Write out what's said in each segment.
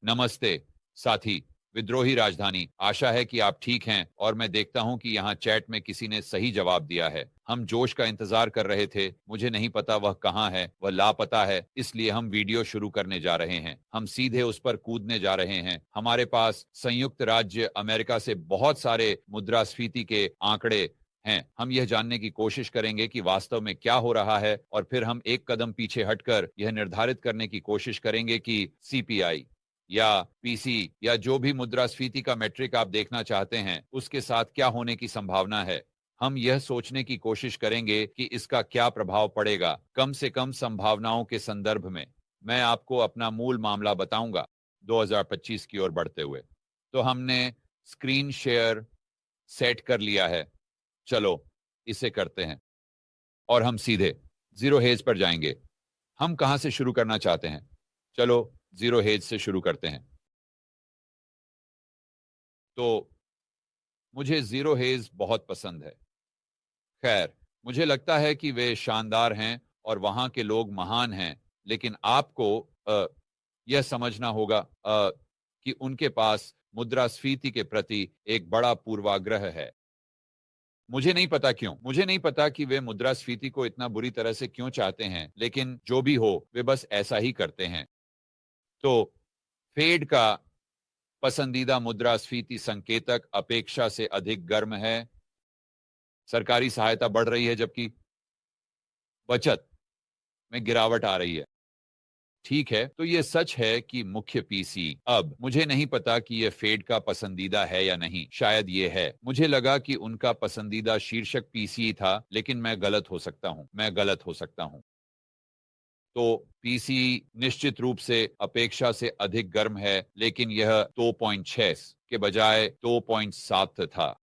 नमस्ते साथी। विद्रोही राजधानी, आशा है कि आप ठीक हैं और मैं देखता हूं कि यहाँ चैट में किसी ने सही जवाब दिया है। हम जोश का इंतजार कर रहे थे। मुझे नहीं पता वह कहाँ है, वह लापता है, इसलिए हम वीडियो शुरू करने जा रहे हैं। हम सीधे उस पर कूदने जा रहे हैं। हमारे पास संयुक्त राज्य अमेरिका से बहुत सारे मुद्रास्फीति के आंकड़े हैं। हम यह जानने की कोशिश करेंगे कि वास्तव में क्या हो रहा है और फिर हम एक कदम पीछे हटकर यह निर्धारित करने की कोशिश करेंगे कि सीपीआई या पीसी या जो भी मुद्रास्फीति का मेट्रिक आप देखना चाहते हैं, उसके साथ क्या होने की संभावना है। हम यह सोचने की कोशिश करेंगे कि इसका क्या प्रभाव पड़ेगा, कम से कम संभावनाओं के संदर्भ में। मैं आपको अपना मूल मामला बताऊंगा 2025 की ओर बढ़ते हुए। तो हमने स्क्रीन शेयर सेट कर लिया है। चलो, इसे करते हैं और हम सीधे जीरो हेज पर जाएंगे। हम कहां से शुरू करना चाहते हैं? चलो, जीरो हेज से शुरू करते हैं। तो मुझे जीरो हेज बहुत पसंद है। खैर, मुझे लगता है कि वे शानदार हैं और वहां के लोग महान हैं, लेकिन आपको यह समझना होगा कि उनके पास मुद्रास्फीति के प्रति एक बड़ा पूर्वाग्रह है। मुझे नहीं पता कि वे मुद्रास्फीति को इतना बुरी तरह से क्यों चाहते हैं, लेकिन जो भी हो, वे बस ऐसा ही करते हैं। तो फेड का पसंदीदा मुद्रास्फीति संकेतक अपेक्षा से अधिक गर्म है। सरकारी सहायता बढ़ रही है जबकि बचत में गिरावट आ रही है। ठीक है, तो ये सच है कि मुख्य पीसी। अब मुझे नहीं पता कि ये फेड का पसंदीदा है या नहीं, शायद ये है। मुझे लगा कि उनका पसंदीदा शीर्षक पीसी था, लेकिन मैं गलत हो सकता हूं। तो पीसी निश्चित रूप से अपेक्षा से अधिक गर्म है, लेकिन यह 2.6 के बजाय 2.7 था।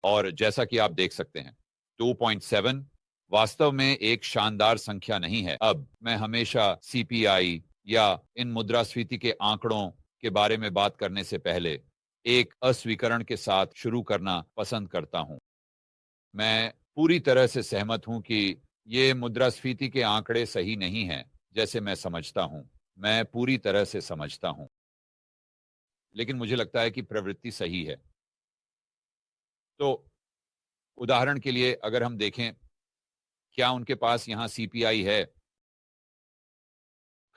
और जैसा कि आप देख सकते हैं, 2.7 वास्तव में एक शानदार संख्या नहीं है। अब मैं हमेशा सीपीआई या इन मुद्रास्फीति के आंकड़ों के बारे में बात करने से पहले एक अस्वीकरण के साथ शुरू करना पसंद करता हूं। मैं पूरी तरह से सहमत हूं कि ये मुद्रास्फीति के आंकड़े सही नहीं हैं, जैसे मैं समझता हूं। मैं पूरी तरह से समझता हूं, लेकिन मुझे लगता है कि प्रवृत्ति सही है। तो उदाहरण के लिए अगर हम देखें, क्या उनके पास यहाँ सीपीआई है?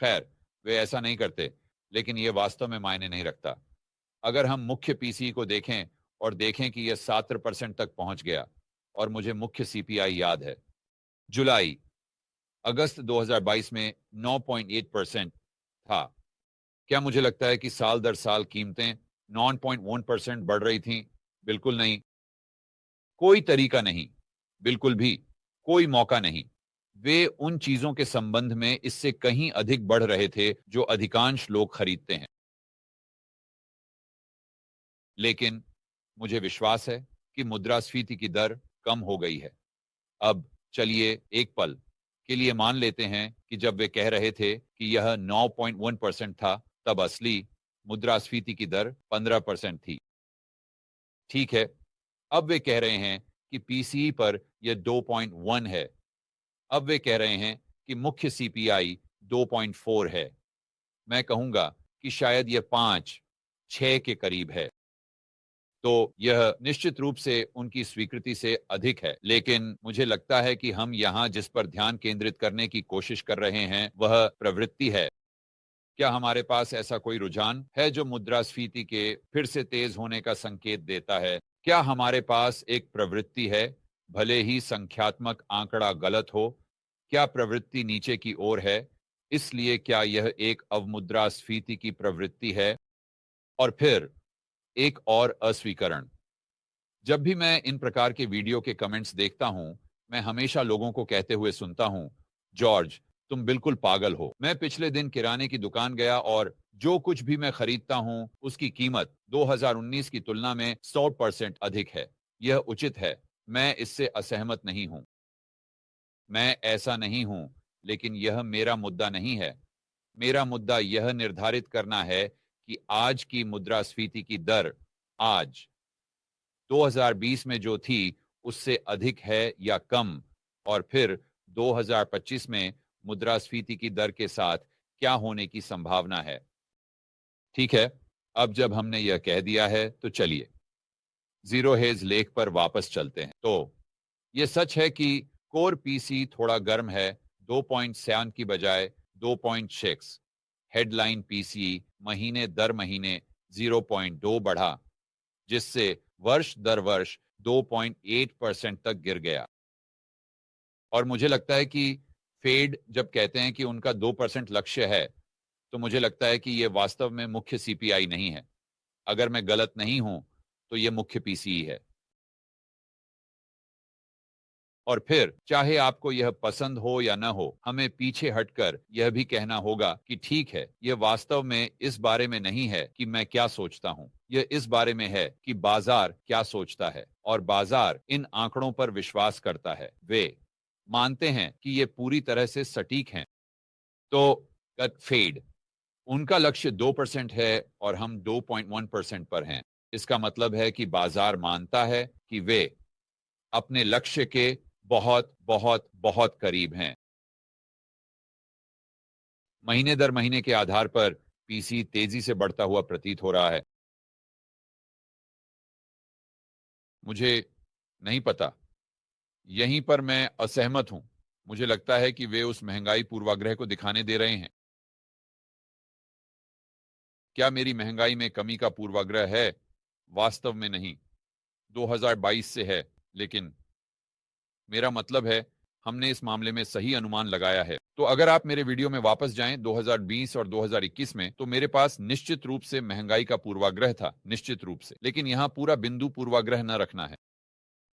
खैर, वे ऐसा नहीं करते, लेकिन ये वास्तव में मायने नहीं रखता। अगर हम मुख्य पीसी को देखें और देखें कि यह 70% तक पहुंच गया, और मुझे मुख्य सीपीआई याद है, जुलाई अगस्त 2022 में 9.8% था। क्या मुझे लगता है कि साल दर साल कीमतें 9.1% बढ़ रही थीं? बिल्कुल नहीं। कोई तरीका नहीं, बिल्कुल भी, कोई मौका नहीं। वे उन चीजों के संबंध में इससे कहीं अधिक बढ़ रहे थे जो अधिकांश लोग खरीदते हैं। लेकिन मुझे विश्वास है कि मुद्रास्फीति की दर कम हो गई है। अब चलिए एक पल के लिए मान लेते हैं कि जब वे कह रहे थे कि यह 9.1% था, तब असली मुद्रास्फीति की दर 15% थी। ठीक है, अब वे कह रहे हैं कि पीसीई पर यह 2.1 है। अब वे कह रहे हैं कि मुख्य सीपीआई 2.4 है। मैं कहूंगा कि शायद यह 5, 6 के करीब है। तो यह निश्चित रूप से उनकी स्वीकृति से अधिक है, लेकिन मुझे लगता है कि हम यहाँ जिस पर ध्यान केंद्रित करने की कोशिश कर रहे हैं, वह प्रवृत्ति है। क्या हमारे पास ऐसा कोई रुझान है जो मुद्रास्फीति के फिर से तेज होने का संकेत देता है? क्या हमारे पास एक प्रवृत्ति है, भले ही संख्यात्मक आंकड़ा गलत हो? क्या प्रवृत्ति नीचे की ओर है? इसलिए क्या यह एक अवमुद्रास्फीति की प्रवृत्ति है? और फिर एक और अस्वीकरण। जब भी मैं इन प्रकार के वीडियो के कमेंट्स देखता हूं, मैं हमेशा लोगों को कहते हुए सुनता हूं, जॉर्ज, तुम बिल्कुल पागल हो। मैं पिछले दिन किराने की दुकान गया और जो कुछ भी मैं खरीदता हूं, उसकी कीमत 2019 की तुलना में 100% अधिक है। यह उचित है। मैं इससे असहमत नहीं हूं। मैं ऐसा नहीं हूं, लेकिन यह मेरा मुद्दा नहीं है। मेरा मुद्दा यह निर्धारित करना है कि आज की मुद्रास्फीति की दर आज 2020 में जो थी उससे अधिक है या कम, और फिर 2025 में मुद्रास्फीति की दर के साथ क्या होने की संभावना है। ठीक है, अब जब हमने यह कह दिया है तो चलिए जीरो हेज लेख पर वापस चलते हैं। तो यह सच है कि कोर पीसी थोड़ा गर्म है, 2.7 की बजाय 2.6। हेडलाइन पीसी महीने दर महीने 0.2 बढ़ा, जिससे वर्ष दर वर्ष 2.8% तक गिर गया। और मुझे लगता है कि फेड जब कहते हैं कि उनका 2% लक्ष्य है, तो मुझे लगता है कि यह वास्तव में मुख्य सीपीआई नहीं है। अगर मैं गलत नहीं हूं तो यह मुख्य पीसीई है। और फिर चाहे आपको यह पसंद हो या न हो, हमें पीछे हटकर यह भी कहना होगा कि ठीक है, यह वास्तव में इस बारे में नहीं है कि मैं क्या सोचता हूं, यह इस बारे में है कि बाजार क्या सोचता है। और बाजार इन आंकड़ों पर विश्वास करता है, वे मानते हैं कि ये पूरी तरह से सटीक हैं। तो फेड उनका लक्ष्य 2% है और हम 2.1% पर हैं। इसका मतलब है कि बाजार मानता है कि वे अपने लक्ष्य के बहुत बहुत बहुत करीब हैं। महीने दर महीने के आधार पर पीसी तेजी से बढ़ता हुआ प्रतीत हो रहा है। मुझे नहीं पता, यहीं पर मैं असहमत हूं। मुझे लगता है कि वे उस महंगाई पूर्वाग्रह को दिखाने दे रहे हैं। क्या मेरी महंगाई में कमी का पूर्वाग्रह है? वास्तव में नहीं, 2022 से है, लेकिन मेरा मतलब है हमने इस मामले में सही अनुमान लगाया है। तो अगर आप मेरे वीडियो में वापस जाएं 2020 और 2021 में, तो मेरे पास निश्चित रूप से महंगाई का पूर्वाग्रह था, निश्चित रूप से। लेकिन यहां पूरा बिंदु पूर्वाग्रह न रखना है,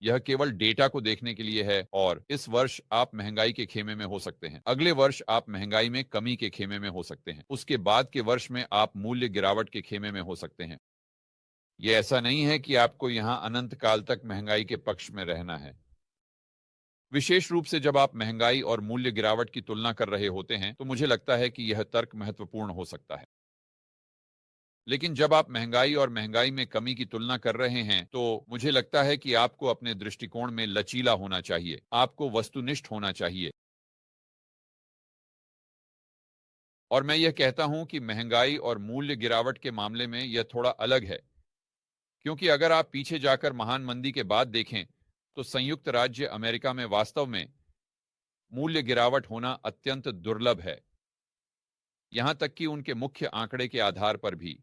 यह केवल डेटा को देखने के लिए है। और इस वर्ष आप महंगाई के खेमे में हो सकते हैं, अगले वर्ष आप महंगाई में कमी के खेमे में हो सकते हैं, उसके बाद के वर्ष में आप मूल्य गिरावट के खेमे में हो सकते हैं। यह ऐसा नहीं है कि आपको यहां अनंत काल तक महंगाई के पक्ष में रहना है। विशेष रूप से जब आप महंगाई और मूल्य गिरावट की तुलना कर रहे होते हैं, तो मुझे लगता है कि यह तर्क महत्वपूर्ण हो सकता है। लेकिन जब आप महंगाई और महंगाई में कमी की तुलना कर रहे हैं, तो मुझे लगता है कि आपको अपने दृष्टिकोण में लचीला होना चाहिए, आपको वस्तुनिष्ठ होना चाहिए। और मैं यह कहता हूं कि महंगाई और मूल्य गिरावट के मामले में यह थोड़ा अलग है, क्योंकि अगर आप पीछे जाकर महान मंदी के बाद देखें, तो संयुक्त राज्य अमेरिका में वास्तव में मूल्य गिरावट होना अत्यंत दुर्लभ है, यहां तक कि उनके मुख्य आंकड़े के आधार पर भी।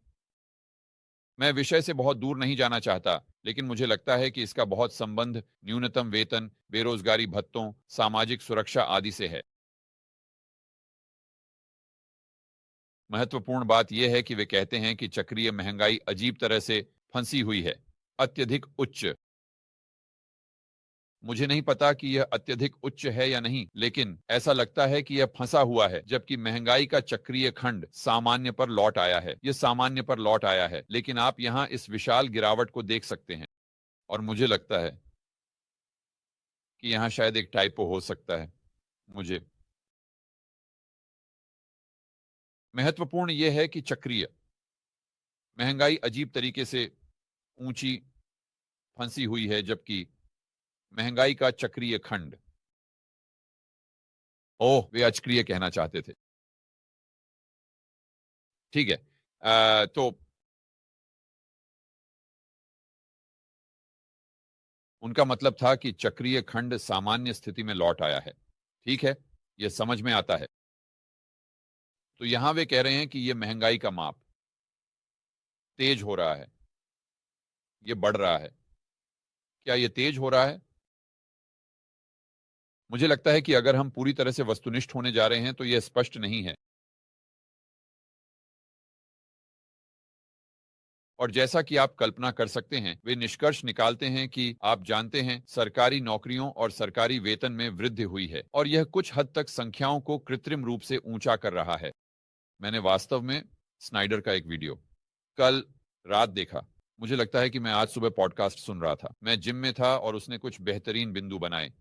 मैं विषय से बहुत दूर नहीं जाना चाहता, लेकिन मुझे लगता है कि इसका बहुत संबंध न्यूनतम वेतन, बेरोजगारी भत्तों, सामाजिक सुरक्षा आदि से है। महत्वपूर्ण बात यह है कि वे कहते हैं कि चक्रीय महंगाई अजीब तरह से फंसी हुई है, अत्यधिक उच्च। मुझे नहीं पता कि यह अत्यधिक उच्च है या नहीं, लेकिन ऐसा लगता है कि यह फंसा हुआ है, जबकि महंगाई का चक्रीय खंड सामान्य पर लौट आया है। यह सामान्य पर लौट आया है, लेकिन आप यहां इस विशाल गिरावट को देख सकते हैं। और मुझे लगता है कि यहां शायद एक टाइपो हो सकता है। मुझे महत्वपूर्ण यह है कि चक्रीय महंगाई अजीब तरीके से ऊंची फंसी हुई है, जबकि महंगाई का चक्रीय खंड, ओह वे अचक्रीय कहना चाहते थे, ठीक है। तो उनका मतलब था कि चक्रीय खंड सामान्य स्थिति में लौट आया है। ठीक है, यह समझ में आता है। तो यहां वे कह रहे हैं कि यह महंगाई का माप तेज हो रहा है, यह बढ़ रहा है। क्या यह तेज हो रहा है? मुझे लगता है कि अगर हम पूरी तरह से वस्तुनिष्ठ होने जा रहे हैं, तो यह स्पष्ट नहीं है। और जैसा कि आप कल्पना कर सकते हैं, वे निष्कर्ष निकालते हैं कि आप जानते हैं, सरकारी नौकरियों और सरकारी वेतन में वृद्धि हुई है और यह कुछ हद तक संख्याओं को कृत्रिम रूप से ऊंचा कर रहा है। मैंने वास्तव में स्नाइडर का एक वीडियो कल रात देखा। मुझे लगता है कि मैं आज सुबह पॉडकास्ट सुन रहा था। मैं जिम में था और उसने कुछ बेहतरीन बिंदु बनाए।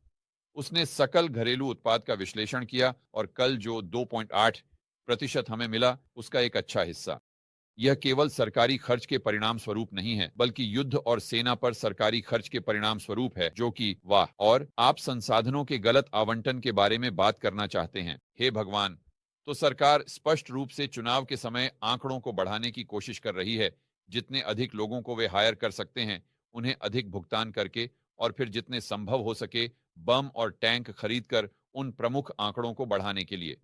उसने सकल घरेलू उत्पाद का विश्लेषण किया और कल जो 2.8% हमें मिला, उसका एक अच्छा हिस्सा यह केवल सरकारी खर्च के परिणाम स्वरूप नहीं है, बल्कि युद्ध और सेना पर सरकारी खर्च के परिणाम स्वरूप है, जो कि वाह। और आप संसाधनों के गलत आवंटन के बारे में बात करना चाहते हैं। हे भगवान, तो सरकार स्पष्ट रूप से चुनाव के समय आंकड़ों को बढ़ाने की कोशिश कर रही है। जितने अधिक लोगों को वे हायर कर सकते हैं, उन्हें अधिक भुगतान करके और फिर जितने संभव हो सके बम और टैंक खरीद कर उन प्रमुख आंकड़ों को बढ़ाने के लिए।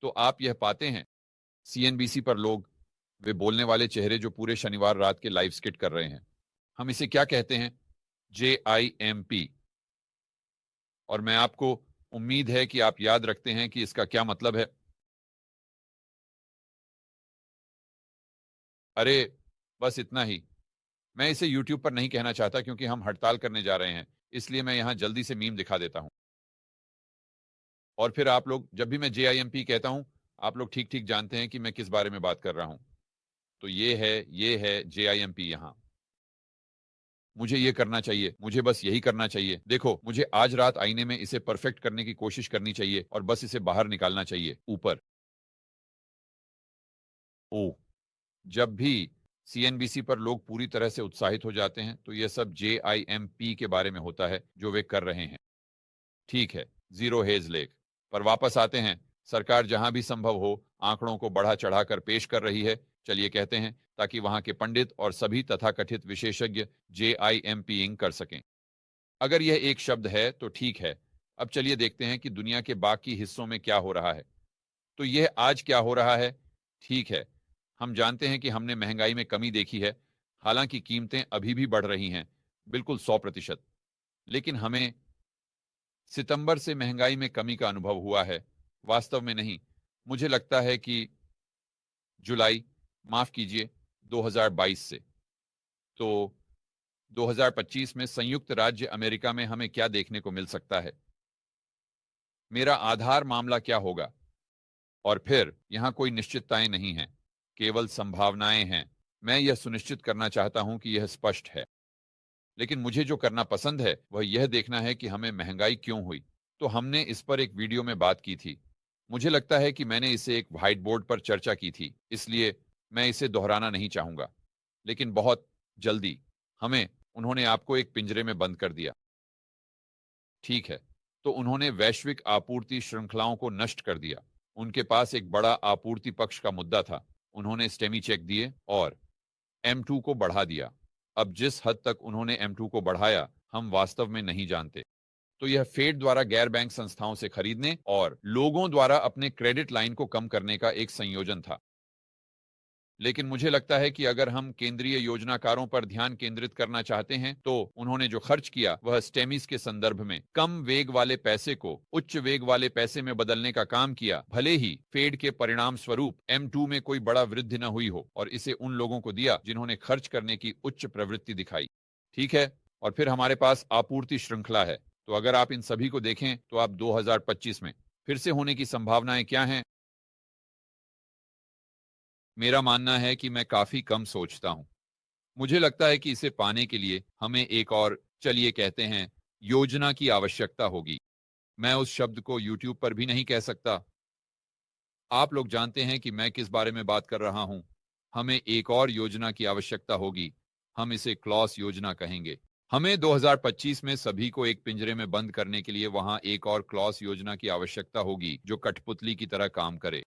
तो आप यह पाते हैं सीएनबीसी पर लोग, वे बोलने वाले चेहरे जो पूरे शनिवार रात के लाइव स्किट कर रहे हैं। हम इसे क्या कहते हैं? JIMP। और मैं आपको उम्मीद है कि आप याद रखते हैं कि इसका क्या मतलब है। अरे, बस इतना ही। मैं इसे YouTube पर नहीं कहना चाहता क्योंकि हम हड़ताल करने जा रहे हैं, इसलिए मैं यहां जल्दी से मीम दिखा देता हूं। और फिर आप लोग, जब भी मैं JIMP कहता हूं, आप लोग ठीक ठीक जानते हैं कि मैं किस बारे में बात कर रहा हूं। तो ये है JIMP यहां। मुझे ये करना चाहिए, मुझे बस यही करना चाहिए। देखो, मुझे आज रात आईने में इसे परफेक्ट करने की कोशिश करनी चाहिए और बस इसे बाहर निकालना चाहिए ऊपर। ओ, जब भी सीएनबीसी पर लोग पूरी तरह से उत्साहित हो जाते हैं, तो यह सब JIMP के बारे में होता है जो वे कर रहे हैं। ठीक है, जीरो हेज लेक पर वापस आते हैं। सरकार जहां भी संभव हो आंकड़ों को बढ़ा चढ़ाकर पेश कर रही है, चलिए कहते हैं, ताकि वहां के पंडित और सभी तथाकथित विशेषज्ञ JIMPing कर सकें। अगर यह एक शब्द है तो ठीक है। अब चलिए देखते हैं कि दुनिया के बाकी हिस्सों में क्या हो रहा है। तो यह आज क्या हो रहा है? ठीक है, हम जानते हैं कि हमने महंगाई में कमी देखी है, हालांकि कीमतें अभी भी बढ़ रही हैं, बिल्कुल 100%। लेकिन हमें सितंबर से महंगाई में कमी का अनुभव हुआ है, वास्तव में नहीं। मुझे लगता है कि जुलाई, माफ कीजिए, 2022 से। तो 2025 में संयुक्त राज्य अमेरिका में हमें क्या देखने को मिल सकता है? मेरा आधार मामला क्या होगा? और फिर यहां कोई निश्चितताएं नहीं हैं, केवल संभावनाएं हैं। मैं यह सुनिश्चित करना चाहता हूं कि यह स्पष्ट है। लेकिन मुझे जो करना पसंद है वह यह देखना है कि हमें महंगाई क्यों हुई। तो हमने इस पर एक वीडियो में बात की थी। मुझे लगता है कि मैंने इसे एक व्हाइट बोर्ड पर चर्चा की थी, इसलिए मैं इसे दोहराना नहीं चाहूंगा। लेकिन बहुत जल्दी हमें उन्होंने आपको एक पिंजरे में बंद कर दिया। ठीक है, तो उन्होंने वैश्विक आपूर्ति श्रृंखलाओं को नष्ट कर दिया। उनके पास एक बड़ा आपूर्ति पक्ष का मुद्दा था। उन्होंने स्टेमी चेक दिए और M2 को बढ़ा दिया। अब जिस हद तक उन्होंने M2 को बढ़ाया, हम वास्तव में नहीं जानते। तो यह फेड द्वारा गैर बैंक संस्थाओं से खरीदने और लोगों द्वारा अपने क्रेडिट लाइन को कम करने का एक संयोजन था। लेकिन मुझे लगता है कि अगर हम केंद्रीय योजनाकारों पर ध्यान केंद्रित करना चाहते हैं, तो उन्होंने जो खर्च किया वह स्टेमिस के संदर्भ में कम वेग वाले पैसे को उच्च वेग वाले पैसे में बदलने का काम किया। भले ही फेड के परिणाम स्वरूप M2 में कोई बड़ा वृद्धि न हुई हो, और इसे उन लोगों को दिया जिन्होंने खर्च करने की उच्च प्रवृत्ति दिखाई। ठीक है, और फिर हमारे पास आपूर्ति श्रृंखला है। तो अगर आप इन सभी को देखें तो आप 2025 में फिर से होने की संभावनाएं क्या हैं? मेरा मानना है कि मैं काफी कम सोचता हूं। मुझे लगता है कि इसे पाने के लिए हमें एक और, चलिए कहते हैं, योजना की आवश्यकता होगी। मैं उस शब्द को YouTube पर भी नहीं कह सकता। आप लोग जानते हैं कि मैं किस बारे में बात कर रहा हूं। हमें एक और योजना की आवश्यकता होगी। हम इसे क्लॉस योजना कहेंगे। हमें 2025 में सभी को एक पिंजरे में बंद करने के लिए वहां एक और क्लॉस योजना की आवश्यकता होगी जो कठपुतली की तरह काम करे।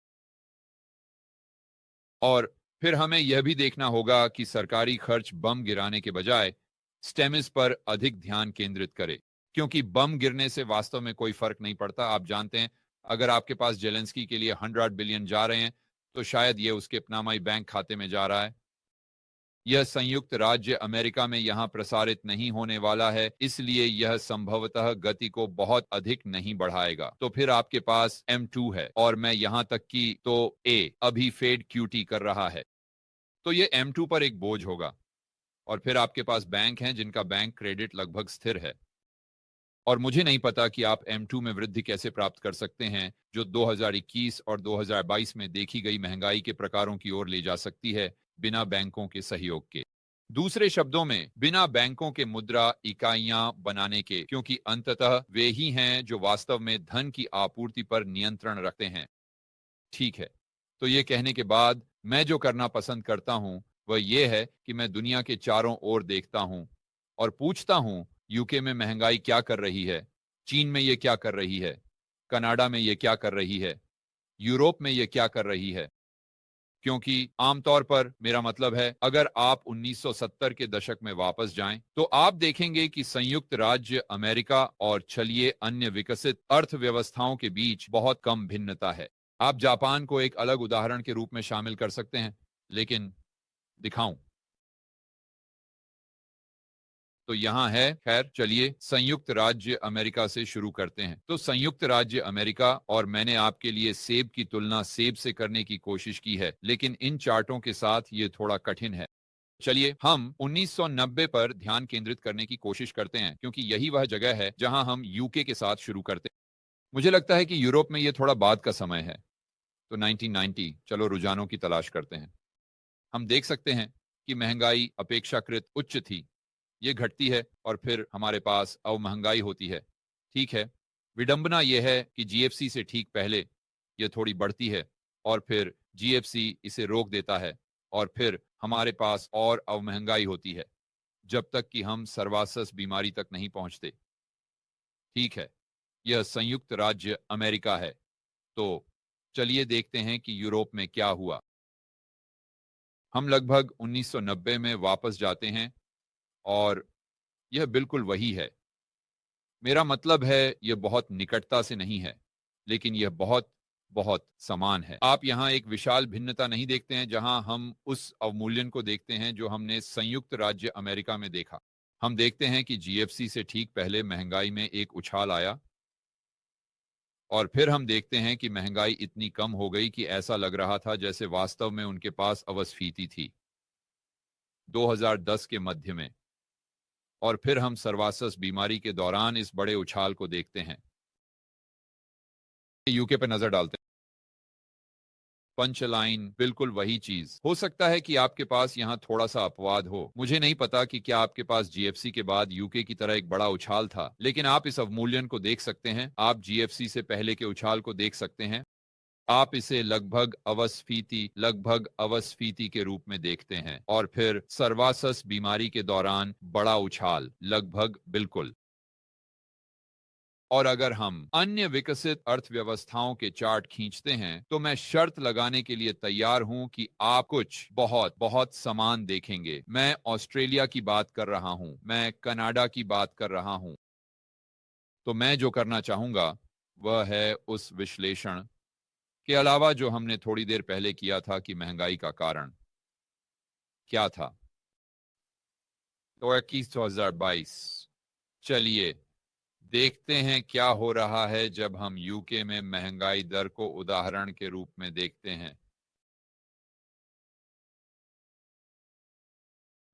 और फिर हमें यह भी देखना होगा कि सरकारी खर्च बम गिराने के बजाय स्टेमिस पर अधिक ध्यान केंद्रित करे, क्योंकि बम गिरने से वास्तव में कोई फर्क नहीं पड़ता। आप जानते हैं, अगर आपके पास जेलेंस्की के लिए 100 बिलियन जा रहे हैं, तो शायद यह उसके पनामाई बैंक खाते में जा रहा है। यह संयुक्त राज्य अमेरिका में यहां प्रसारित नहीं होने वाला है, इसलिए यह संभवतः गति को बहुत अधिक नहीं बढ़ाएगा। तो फिर आपके पास M2 है, और मैं यहां तक कि तो A अभी फेड QT कर रहा है। तो ये M2 पर एक बोझ होगा। और फिर आपके पास बैंक हैं जिनका बैंक क्रेडिट लगभग स्थिर है। और मुझे नहीं पता कि आप M2 में वृद्धि कैसे प्राप्त कर सकते हैं, जो 2021 और 2022 में देखी गई महंगाई के प्रकारों की ओर ले जा सकती है, बिना बैंकों के सहयोग के। दूसरे शब्दों में, बिना बैंकों के मुद्रा इकाइयां बनाने के, क्योंकि अंततः वे ही हैं जो वास्तव में धन की आपूर्ति पर नियंत्रण रखते हैं। ठीक है, तो ये कहने के बाद मैं जो करना पसंद करता हूं वह यह है कि मैं दुनिया के चारों ओर देखता हूं और पूछता हूं, यूके में महंगाई क्या कर रही है, चीन में ये क्या कर रही है, कनाडा में ये क्या कर रही है, यूरोप में ये क्या कर रही है, क्योंकि आमतौर पर मेरा मतलब है अगर आप 1970 के दशक में वापस जाएं तो आप देखेंगे कि संयुक्त राज्य अमेरिका और चलिए अन्य विकसित अर्थव्यवस्थाओं के बीच बहुत कम भिन्नता है। आप जापान को एक अलग उदाहरण के रूप में शामिल कर सकते हैं, लेकिन दिखाऊं तो यहां है। खैर चलिए संयुक्त राज्य अमेरिका से शुरू करते हैं। तो संयुक्त राज्य अमेरिका, और मैंने आपके लिए सेब की तुलना सेब से करने की कोशिश की है, लेकिन इन चार्टों के साथ ये थोड़ा कठिन है। चलिए हम 1990 पर ध्यान केंद्रित करने की कोशिश करते हैं, क्योंकि यही वह जगह है जहां हम यूके के साथ शुरू करते हैं। मुझे लगता है कि यूरोप में यह थोड़ा बाद का समय है। तो 1990, चलो रुझानों की तलाश करते हैं। हम देख सकते हैं कि महंगाई अपेक्षाकृत उच्च थी, ये घटती है और फिर हमारे पास अवमहंगाई होती है। ठीक है, विडंबना यह है कि जीएफसी से ठीक पहले यह थोड़ी बढ़ती है और फिर जीएफसी इसे रोक देता है और फिर हमारे पास और अवमहंगाई होती है जब तक कि हम सर्वासस बीमारी तक नहीं पहुंचते। ठीक है, यह संयुक्त राज्य अमेरिका है। तो चलिए देखते हैं कि यूरोप में क्या हुआ। हम लगभग 1990 में वापस जाते हैं और यह बिल्कुल वही है। मेरा मतलब है यह बहुत निकटता से नहीं है, लेकिन यह बहुत बहुत समान है। आप यहां एक विशाल भिन्नता नहीं देखते हैं जहां हम उस अवमूल्यन को देखते हैं जो हमने संयुक्त राज्य अमेरिका में देखा। हम देखते हैं कि जीएफसी से ठीक पहले महंगाई में एक उछाल आया और फिर हम देखते हैं कि महंगाई इतनी कम हो गई कि ऐसा लग रहा था जैसे वास्तव में उनके पास अवस्फीति थी 2010 के मध्य में। और फिर हम सर्वासस बीमारी के दौरान इस बड़े उछाल को देखते हैं। यूके पे नजर डालते हैं। पंच लाइन बिल्कुल वही चीज। हो सकता है कि आपके पास यहां थोड़ा सा अपवाद हो। मुझे नहीं पता कि क्या आपके पास जीएफसी के बाद यूके की तरह एक बड़ा उछाल था, लेकिन आप इस अवमूल्यन को देख सकते हैं। आप जीएफसी से पहले के उछाल को देख सकते हैं। आप इसे लगभग अवस्फीति के रूप में देखते हैं और फिर सर्वासस बीमारी के दौरान बड़ा उछाल लगभग बिल्कुल। और अगर हम अन्य विकसित अर्थव्यवस्थाओं के चार्ट खींचते हैं तो मैं शर्त लगाने के लिए तैयार हूं कि आप कुछ बहुत बहुत समान देखेंगे। मैं ऑस्ट्रेलिया की बात कर रहा हूं, मैं कनाडा की बात कर रहा हूं। तो मैं जो करना चाहूंगा वह है उस विश्लेषण के अलावा जो हमने थोड़ी देर पहले किया था कि महंगाई का कारण क्या था। तो 21,2022, चलिए देखते हैं क्या हो रहा है जब हम यूके में महंगाई दर को उदाहरण के रूप में देखते हैं।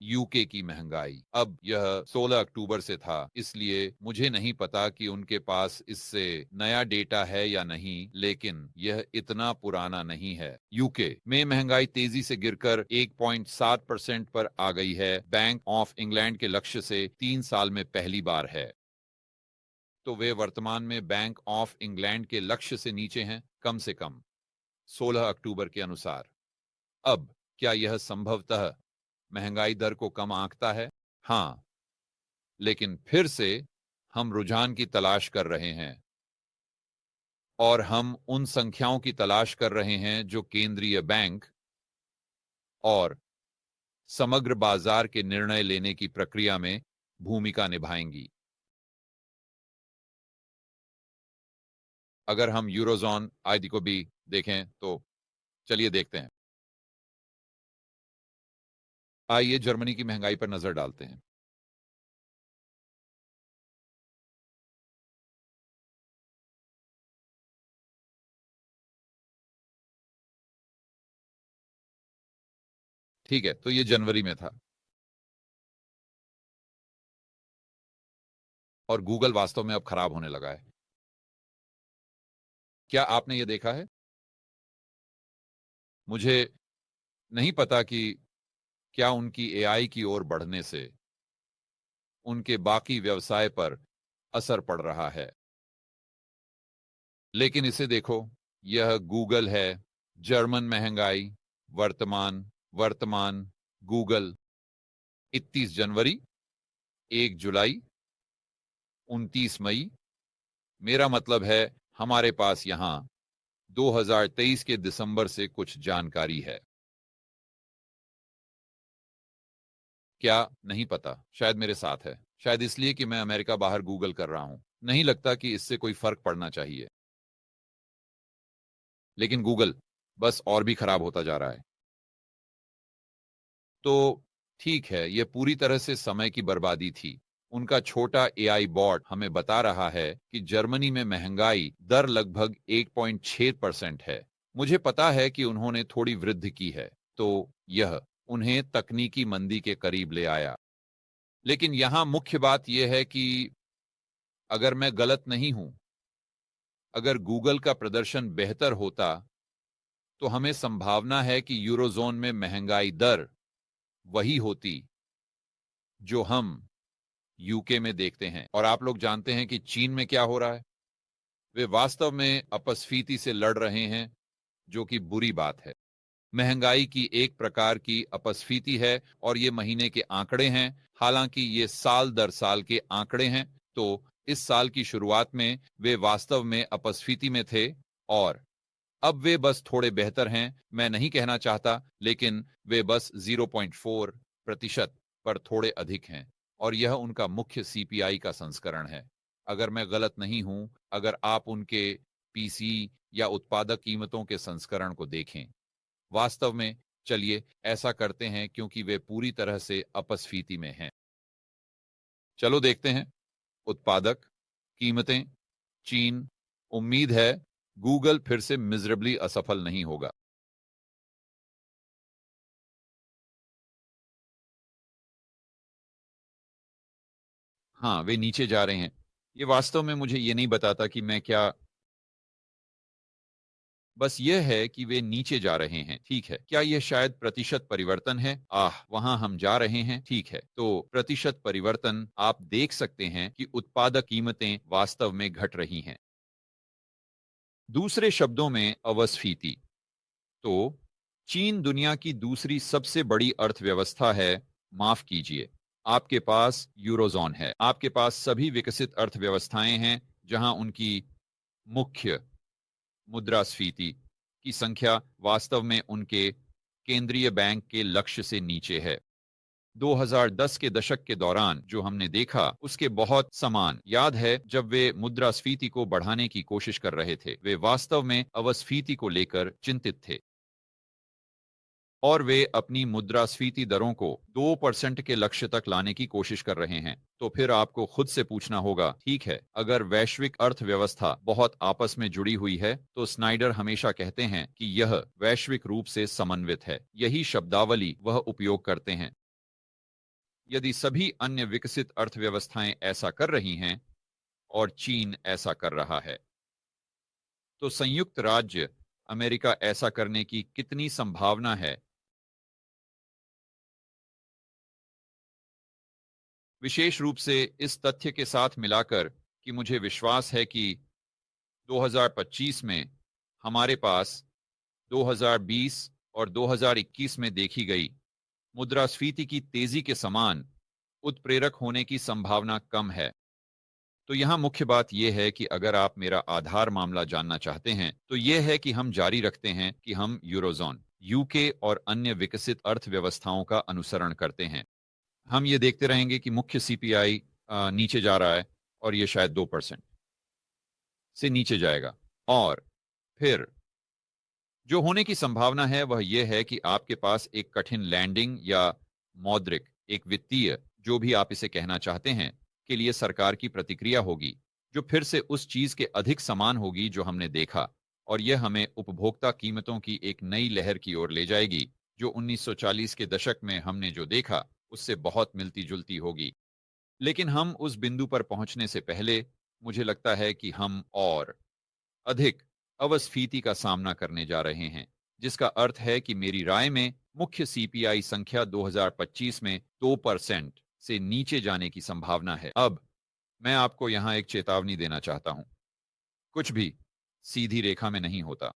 यूके की महंगाई, अब यह 16 अक्टूबर से था, इसलिए मुझे नहीं पता कि उनके पास इससे नया डेटा है या नहीं, लेकिन यह इतना पुराना नहीं है। यूके में महंगाई तेजी से गिरकर 1.7% पर आ गई है। बैंक ऑफ इंग्लैंड के लक्ष्य से 3 साल में पहली बार है। तो वे वर्तमान में बैंक ऑफ इंग्लैंड के लक्ष्य से नीचे हैं, कम से कम 16 अक्टूबर के अनुसार। अब क्या यह संभवतः महंगाई दर को कम आंकता है? हाँ, लेकिन फिर से हम रुझान की तलाश कर रहे हैं और हम उन संख्याओं की तलाश कर रहे हैं जो केंद्रीय बैंक और समग्र बाजार के निर्णय लेने की प्रक्रिया में भूमिका निभाएंगी। अगर हम यूरोजोन आदि को भी देखें तो चलिए देखते हैं। आइए जर्मनी की महंगाई पर नजर डालते हैं। ठीक है, तो ये जनवरी में था और गूगल वास्तव में अब खराब होने लगा है। क्या आपने ये देखा है? मुझे नहीं पता कि क्या उनकी एआई की ओर बढ़ने से उनके बाकी व्यवसाय पर असर पड़ रहा है। लेकिन इसे देखो, यह गूगल है। जर्मन महंगाई वर्तमान वर्तमान गूगल 31 जनवरी, 1 जुलाई, 29 मई। मेरा मतलब है हमारे पास यहां 2023 के दिसंबर से कुछ जानकारी है। क्या? नहीं पता। शायद मेरे साथ है। शायद इसलिए कि मैं अमेरिका बाहर गूगल कर रहा हूं। नहीं लगता कि इससे कोई फर्क पड़ना चाहिए। लेकिन गूगल बस और भी खराब होता जा रहा है। तो ठीक है, यह पूरी तरह से समय की बर्बादी थी। उनका छोटा एआई बॉट हमें बता रहा है कि जर्मनी में महंगाई दर लगभग 1.6% है। मुझे पता है कि उन्होंने थोड़ी वृद्धि की है, तो यह उन्हें तकनीकी मंदी के करीब ले आया। लेकिन यहां मुख्य बात यह है कि अगर मैं गलत नहीं हूं, अगर गूगल का प्रदर्शन बेहतर होता, तो हमें संभावना है कि यूरोजोन में महंगाई दर वही होती जो हम यूके में देखते हैं। और आप लोग जानते हैं कि चीन में क्या हो रहा है। वे वास्तव में अपस्फीति से लड़ रहे हैं, जो कि बुरी बात है। महंगाई की एक प्रकार की अपस्फीति है और ये महीने के आंकड़े हैं। हालांकि ये साल दर साल के आंकड़े हैं, तो इस साल की शुरुआत में वे वास्तव में अपस्फीति में थे और अब वे बस थोड़े बेहतर हैं। मैं नहीं कहना चाहता, लेकिन वे बस 0.4% पर थोड़े अधिक हैं और यह उनका मुख्य सीपीआई का संस्करण है। अगर मैं गलत नहीं हूं, अगर आप उनके पीसी या उत्पादक कीमतों के संस्करण को देखें। वास्तव में चलिए ऐसा करते हैं क्योंकि वे पूरी तरह से अपस्फीति में हैं। चलो देखते हैं। उत्पादक कीमतें, चीन। उम्मीद है गूगल फिर से मिजरेबली असफल नहीं होगा। हाँ, वे नीचे जा रहे हैं। ये वास्तव में मुझे ये नहीं बताता कि मैं क्या, बस यह है कि वे नीचे जा रहे हैं। ठीक है, क्या यह शायद प्रतिशत परिवर्तन है? वहां हम जा रहे हैं। ठीक है, तो प्रतिशत परिवर्तन आप देख सकते हैं कि उत्पादक कीमतें वास्तव में घट रही हैं। दूसरे शब्दों में अवस्फीति। तो चीन दुनिया की दूसरी सबसे बड़ी अर्थव्यवस्था है। माफ कीजिए, आपके पास यूरोजोन है। आपके पास सभी विकसित अर्थव्यवस्थाएं हैं जहां उनकी मुख्य मुद्रास्फीति की संख्या वास्तव में उनके केंद्रीय बैंक के लक्ष्य से नीचे है। 2010 के दशक के दौरान जो हमने देखा उसके बहुत समान। याद है जब वे मुद्रास्फीति को बढ़ाने की कोशिश कर रहे थे, वे वास्तव में अवस्फीति को लेकर चिंतित थे और वे अपनी मुद्रास्फीति दरों को 2% के लक्ष्य तक लाने की कोशिश कर रहे हैं। तो फिर आपको खुद से पूछना होगा, ठीक है, अगर वैश्विक अर्थव्यवस्था बहुत आपस में जुड़ी हुई है, तो स्नाइडर हमेशा कहते हैं कि यह वैश्विक रूप से समन्वित है। यही शब्दावली वह उपयोग करते हैं। यदि सभी अन्य विकसित अर्थव्यवस्थाएं ऐसा कर रही हैं और चीन ऐसा कर रहा है, तो संयुक्त राज्य अमेरिका ऐसा करने की कितनी संभावना है? विशेष रूप से इस तथ्य के साथ मिलाकर कि मुझे विश्वास है कि 2025 में हमारे पास 2020 और 2021 में देखी गई मुद्रास्फीति की तेजी के समान उत्प्रेरक होने की संभावना कम है। तो यहां मुख्य बात यह है कि अगर आप मेरा आधार मामला जानना चाहते हैं, तो यह है कि हम जारी रखते हैं कि हम यूरोजोन, यूके और अन्य विकसित अर्थव्यवस्थाओं का अनुसरण करते हैं। हम ये देखते रहेंगे कि मुख्य सीपीआई नीचे जा रहा है और ये शायद 2% से नीचे जाएगा। और फिर जो होने की संभावना है वह यह है कि आपके पास एक कठिन लैंडिंग या मौद्रिक, एक वित्तीय, जो भी आप इसे कहना चाहते हैं, के लिए सरकार की प्रतिक्रिया होगी, जो फिर से उस चीज के अधिक समान होगी जो हमने देखा। और यह हमें उपभोक्ता कीमतों की एक नई लहर की ओर ले जाएगी, जो 1940 के दशक में हमने जो देखा उससे बहुत मिलती जुलती होगी। लेकिन हम उस बिंदु पर पहुंचने से पहले मुझे लगता है कि हम और अधिक अवस्फीति का सामना करने जा रहे हैं, जिसका अर्थ है कि मेरी राय में मुख्य सीपीआई संख्या 2025 में 2% से नीचे जाने की संभावना है। अब मैं आपको यहां एक चेतावनी देना चाहता हूं। कुछ भी सीधी रेखा में नहीं होता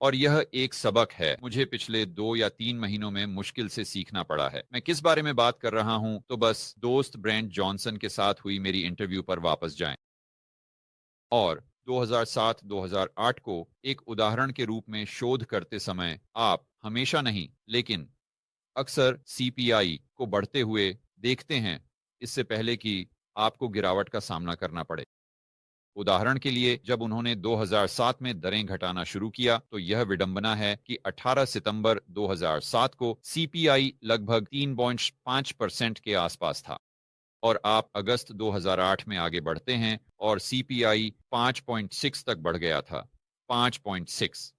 और यह एक सबक है मुझे पिछले 2 या 3 महीनों में मुश्किल से सीखना पड़ा है। मैं किस बारे में बात कर रहा हूं, तो बस दोस्त ब्रेंट जॉनसन के साथ हुई मेरी इंटरव्यू पर वापस जाएं और 2007-2008 को एक उदाहरण के रूप में शोध करते समय आप हमेशा नहीं, लेकिन अक्सर सीपीआई को बढ़ते हुए देखते हैं, इससे पहले कि आपको गिरावट का सामना करना पड़े। उदाहरण के लिए, जब उन्होंने 2007 में दरें घटाना शुरू किया, तो यह विडंबना है कि 18 सितंबर 2007 को सीपीआई लगभग 3.5% के आसपास था और आप अगस्त 2008 में आगे बढ़ते हैं और सीपीआई 5.6 तक बढ़ गया था। 5.6,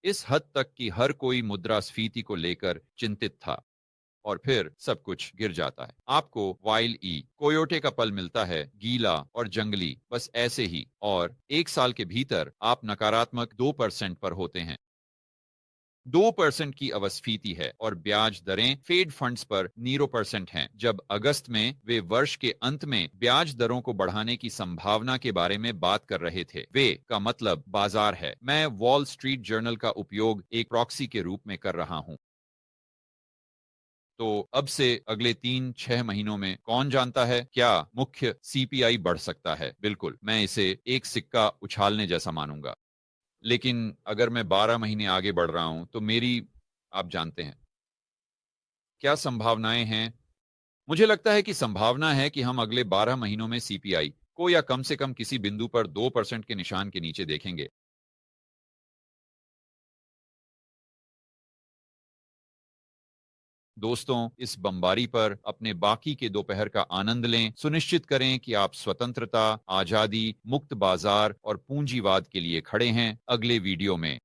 इस हद तक कि हर कोई मुद्रास्फीति को लेकर चिंतित था और फिर सब कुछ गिर जाता है। आपको वाइल ई कोयोटे का पल मिलता है, गीला और जंगली, बस ऐसे ही, और एक साल के भीतर आप नकारात्मक 2% पर होते हैं। 2% की अवस्फीति है और ब्याज दरें फेड फंड्स पर 0% हैं। जब अगस्त में वे वर्ष के अंत में ब्याज दरों को बढ़ाने की संभावना के बारे में बात कर रहे थे, वे का मतलब बाजार है। मैं वॉल स्ट्रीट जर्नल का उपयोग एक प्रॉक्सी के रूप में कर रहा हूं। तो अब से अगले 3-6 महीनों में कौन जानता है, क्या मुख्य सीपीआई बढ़ सकता है। बिल्कुल, मैं इसे एक सिक्का उछालने जैसा मानूंगा। लेकिन अगर मैं 12 महीने आगे बढ़ रहा हूं, तो मेरी, आप जानते हैं, क्या संभावनाएं हैं। मुझे लगता है कि संभावना है कि हम अगले 12 महीनों में सीपीआई को या कम से कम किसी बिंदु पर 2% के निशान के नीचे देखेंगे। दोस्तों, इस बमबारी पर अपने बाकी के दोपहर का आनंद लें। सुनिश्चित करें कि आप स्वतंत्रता, आजादी, मुक्त बाजार और पूंजीवाद के लिए खड़े हैं। अगले वीडियो में